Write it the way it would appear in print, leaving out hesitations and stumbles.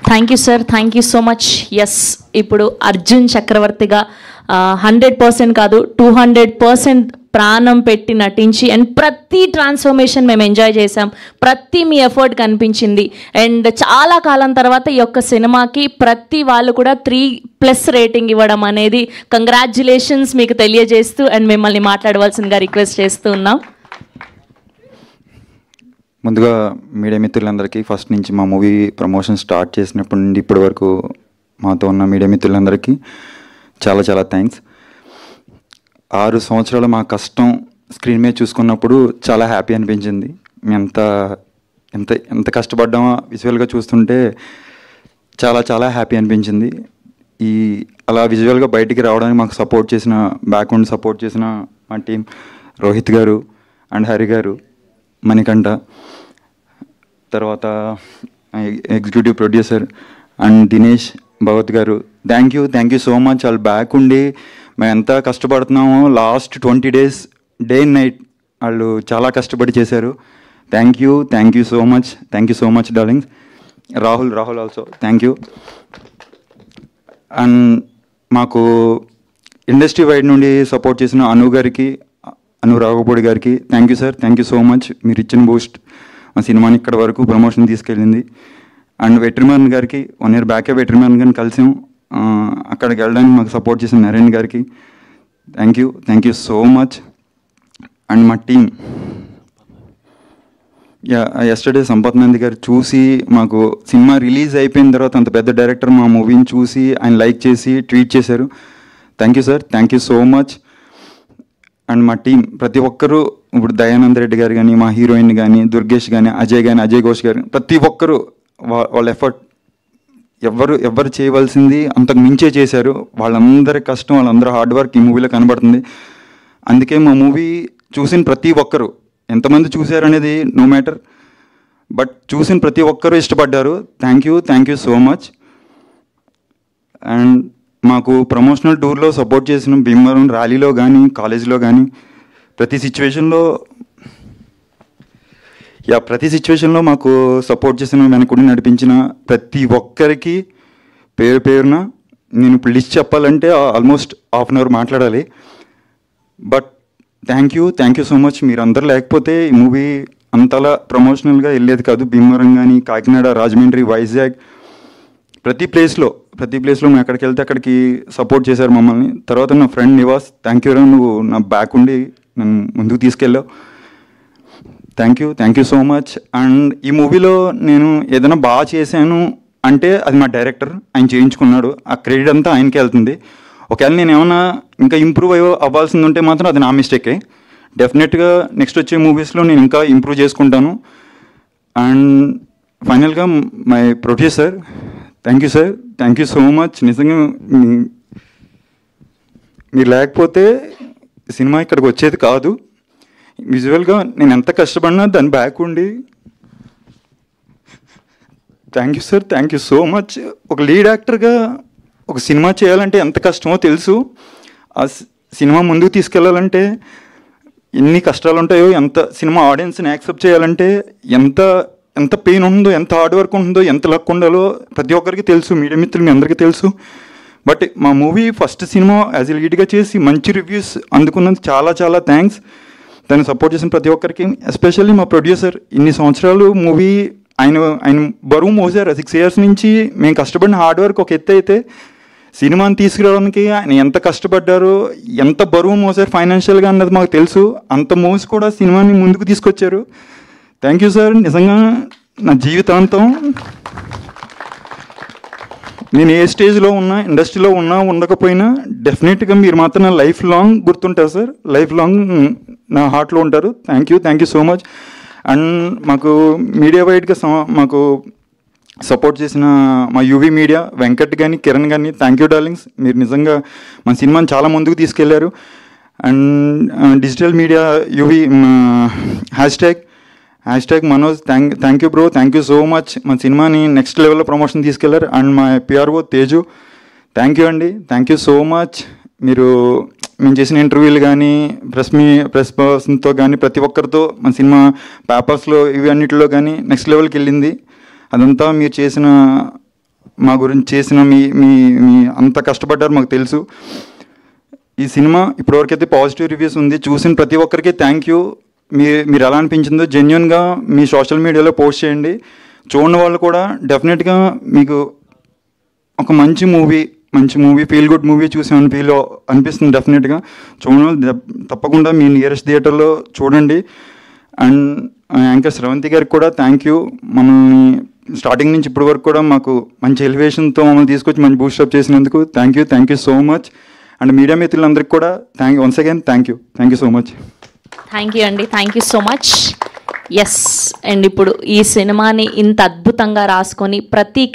Thank you sir, thank you so much. Yes, ఇప్పుడు అర్జున్ చక్రవర్తిగా 100% కాదు 200% ప్రాణం పెట్టి నటించి అండ్ ప్రతి ట్రాన్స్ఫర్మేషన్ మేము ఎంజాయ్ చేసాం, ప్రతి మీ ఎఫర్ట్ కనిపించింది. అండ్ చాలా కాలం తర్వాత ఈ యొక్క సినిమాకి ప్రతి వాళ్ళు కూడా 3+ రేటింగ్ ఇవ్వడం అనేది కంగ్రాచ్యులేషన్స్ మీకు తెలియజేస్తూ అండ్ మిమ్మల్ని మాట్లాడవలసిందిగా రిక్వెస్ట్ చేస్తూ ఉన్నాం. ముందుగా మీడియా మిత్రులందరికీ ఫస్ట్ నుంచి మా మూవీ ప్రమోషన్ స్టార్ట్ చేసినప్పటి నుండి ఇప్పటి వరకు మాతో ఉన్న మీడియా మిత్రులందరికీ చాలా చాలా థ్యాంక్స్. 6 సంవత్సరాలు మా కష్టం స్క్రీన్ మీద చూసుకున్నప్పుడు చాలా హ్యాపీ అనిపించింది. మేము ఎంత కష్టపడ్డామో విజువల్గా చూస్తుంటే చాలా చాలా హ్యాపీ అనిపించింది. అలా విజువల్గా బయటికి రావడానికి మాకు సపోర్ట్ చేసిన, బ్యాక్గ్రౌండ్ సపోర్ట్ చేసిన మా టీం రోహిత్ గారు అండ్ హరి గారు, మణికంఠ, తర్వాత executive producer and Dinesh Bhagavat గారు, థ్యాంక్ యూ సో మచ్. వాళ్ళు బ్యాక్ ఉండి మేము ఎంత కష్టపడుతున్నామో last 20 days day and night వాళ్ళు చాలా కష్టపడి చేశారు. Thank you so much darlings. Rahul also thank you. And మాకు ఇండస్ట్రీ వైడ్ నుండి సపోర్ట్ చేసిన అను రాఘపూడి గారికి thank you sir, thank you so much. మీరు ఇచ్చిన బూస్ట్ మా సినిమాని ఇక్కడ వరకు ప్రమోషన్ తీసుకెళ్ళింది. అండ్ వెట్రిమారన్ గారికి 1 year బ్యాకే వెట్రిమారన్ గారిని కలిసాం, అక్కడికి వెళ్ళడానికి మాకు సపోర్ట్ చేసిన నరేన్ గారికి thank you so much. And మా టీం ఎస్టర్డే సంపత్ నంది గారు చూసి, మాకు సినిమా రిలీజ్ అయిపోయిన తర్వాత అంత పెద్ద డైరెక్టర్ మా మూవీని చూసి ఆయన లైక్ చేసి ట్వీట్ చేశారు. Thank you sir, thank you so much. And మా టీం ప్రతి ఒక్కరూ, ఇప్పుడు దయానంద్ రెడ్డి గారు కానీ, మా హీరోయిన్ కానీ, దుర్గేష్ కానీ, అజయ్ ఘోష్ గారు, ప్రతి ఒక్కరూ వాళ్ళ ఎఫర్ట్ ఎవరు చేయవలసింది అంతకు మించే చేశారు. వాళ్ళందరి కష్టం, వాళ్ళందరూ హార్డ్ వర్క్ ఈ మూవీలో కనబడుతుంది. అందుకే మా మూవీ చూసిన ప్రతి ఒక్కరు, ఎంతమంది చూశారు అనేది నో మ్యాటర్, బట్ చూసిన ప్రతి ఒక్కరూ ఇష్టపడ్డారు. Thank you so much. And మాకు ప్రమోషనల్ టూర్లో సపోర్ట్ చేసిన భీమవరం ర్యాలీలో కానీ, కాలేజీలో కానీ, ప్రతి సిచ్యువేషన్లో మాకు సపోర్ట్ చేసిన, వెనకుడి నడిపించిన ప్రతి ఒక్కరికి పేరున నేను ఇప్పుడు లిస్ట్ చెప్పాలంటే ఆల్మోస్ట్ 1/2 hour మాట్లాడాలి. But thank you so much. మీరు అందరూ లేకపోతే ఈ మూవీ అంతలా ప్రమోషనల్గా వెళ్ళేది కాదు. భీమవరం కానీ, కాకినాడ, రాజమండ్రి, వైజాగ్, ప్రతి ప్లేస్లో మేము ఎక్కడికి వెళ్తే అక్కడికి సపోర్ట్ చేశారు మమ్మల్ని. తర్వాత నా ఫ్రెండ్ నివాస్, థ్యాంక్ యూ రా, నువ్వు నా బ్యాక్ ఉండి నన్ను ముందుకు తీసుకెళ్ళావు. Thank you so much. And ఈ మూవీలో నేను ఏదైనా బాగా చేశాను అంటే అది మా డైరెక్టర్, ఆయన చేయించుకున్నాడు, ఆ క్రెడిట్ అంతా ఆయనకే వెళ్తుంది. ఒకవేళ నేను ఏమైనా ఇంకా ఇంప్రూవ్ అవ్వాల్సింది ఉంటే మాత్రం అది నా మిస్టేకే. డెఫినెట్గా నెక్స్ట్ వచ్చే మూవీస్లో నేను ఇంకా ఇంప్రూవ్ చేసుకుంటాను. అండ్ ఫైనల్గా my producer, thank you sir, thank you so much. నిజంగా మీరు లేకపోతే సినిమా ఇక్కడికి వచ్చేది కాదు. విజువల్గా నేను ఎంత కష్టపడినా దాని బ్యాక్ ఉండి thank you sir, thank you so much. ఒక లీడ్ యాక్టర్గా ఒక సినిమా చేయాలంటే ఎంత కష్టమో తెలుసు. ఆ సినిమా ముందుకు తీసుకెళ్ళాలంటే ఎన్ని కష్టాలు ఉంటాయో, ఎంత సినిమా ఆడియన్స్ని యాక్సెప్ట్ చేయాలంటే ఎంత పెయిన్ ఉందో, ఎంత హార్డ్ వర్క్ ఉందో, ఎంత లక్ ఉండాలో ప్రతి ఒక్కరికి తెలుసు, మీడియా మిత్రులు మీ అందరికీ తెలుసు. బట్ మా movie first cinema as a లీడ్గా చేసి మంచి రివ్యూస్ అందుకున్నందుకు చాలా చాలా థ్యాంక్స్. దాన్ని సపోర్ట్ చేసిన ప్రతి ఒక్కరికి, ఎస్పెషల్లీ మా ప్రొడ్యూసర్. ఇన్ని సంవత్సరాలు మూవీ ఆయన బరువు మోసారు. 6 years నుంచి మేము కష్టపడిన హార్డ్ వర్క్ ఒక ఎత్తు అయితే, సినిమాని తీసుకురావడానికి ఆయన ఎంత కష్టపడ్డారో, ఎంత బరువు మోసారు ఫైనాన్షియల్గా అన్నది మాకు తెలుసు. అంత మోసి కూడా సినిమాని ముందుకు తీసుకొచ్చారు. Thank you sir. నిజంగా నా జీవితాంతం నేను ఏ స్టేజ్లో ఉన్నా, ఇండస్ట్రీలో ఉన్నా ఉండకపోయినా, డెఫినెట్గా మీరు మాత్రం నా లైఫ్ లాంగ్ గుర్తుంటారు సార్, లైఫ్ లాంగ్ నా హార్ట్లో ఉంటారు. Thank you so much. And మాకు మీడియా వైడ్గా మాకు సపోర్ట్ చేసిన మా యూవీ మీడియా, వెంకట్ కానీ, కిరణ్ కానీ, థ్యాంక్ యూ డార్లింగ్స్. మీరు నిజంగా మన సినిమాని చాలా ముందుకు తీసుకెళ్లారు. And digital media UV hash tag Manoj, thank you bro, thank you so much. మన సినిమాని నెక్స్ట్ లెవెల్లో ప్రమోషన్ తీసుకెళ్లారు. అండ్ మా పిఆర్ఓ తేజు, థ్యాంక్ యూ అండి, థ్యాంక్ యూ సో మచ్. మేము చేసిన ఇంటర్వ్యూలు కానీ, ప్రెస్ పర్సన్తో కానీ, ప్రతి ఒక్కరితో మన సినిమా పేపర్స్లో ఇవి అన్నిటిలో కానీ నెక్స్ట్ లెవెల్కి వెళ్ళింది. అదంతా మీరు చేసిన మా గురించి చేసిన మీ మీ మీ అంత కష్టపడ్డారు మాకు తెలుసు. ఈ సినిమా ఇప్పటివరకైతే పాజిటివ్ రివ్యూస్ ఉంది. చూసిన ప్రతి ఒక్కరికి థ్యాంక్ యూ. మీరు ఎలా అనిపించిందో జెన్యున్గా మీ సోషల్ మీడియాలో పోస్ట్ చేయండి. చూడని వాళ్ళు కూడా డెఫినెట్గా మీకు ఒక మంచి మూవీ ఫీల్ గుడ్ మూవీ చూసామని అనిపిస్తుంది. డెఫినెట్గా చూడండి, తప్పకుండా మీ నియరెస్ట్ థియేటర్లో చూడండి. అండ్ యాంకర్ స్రవంతి గారికి కూడా థ్యాంక్ యూ. మమ్మల్ని స్టార్టింగ్ నుంచి ఇప్పటి వరకు కూడా మాకు మంచి ఎలివేషన్తో మమ్మల్ని తీసుకొచ్చి మంచి బూస్టప్ చేసినందుకు thank you so much. And media మిత్రులందరికీ కూడా once again thank you so much. Thank you అండి, thank you so much. Yes, and ఇప్పుడు ఈ సినిమాని ఇంత అద్భుతంగా రాసుకొని ప్రతి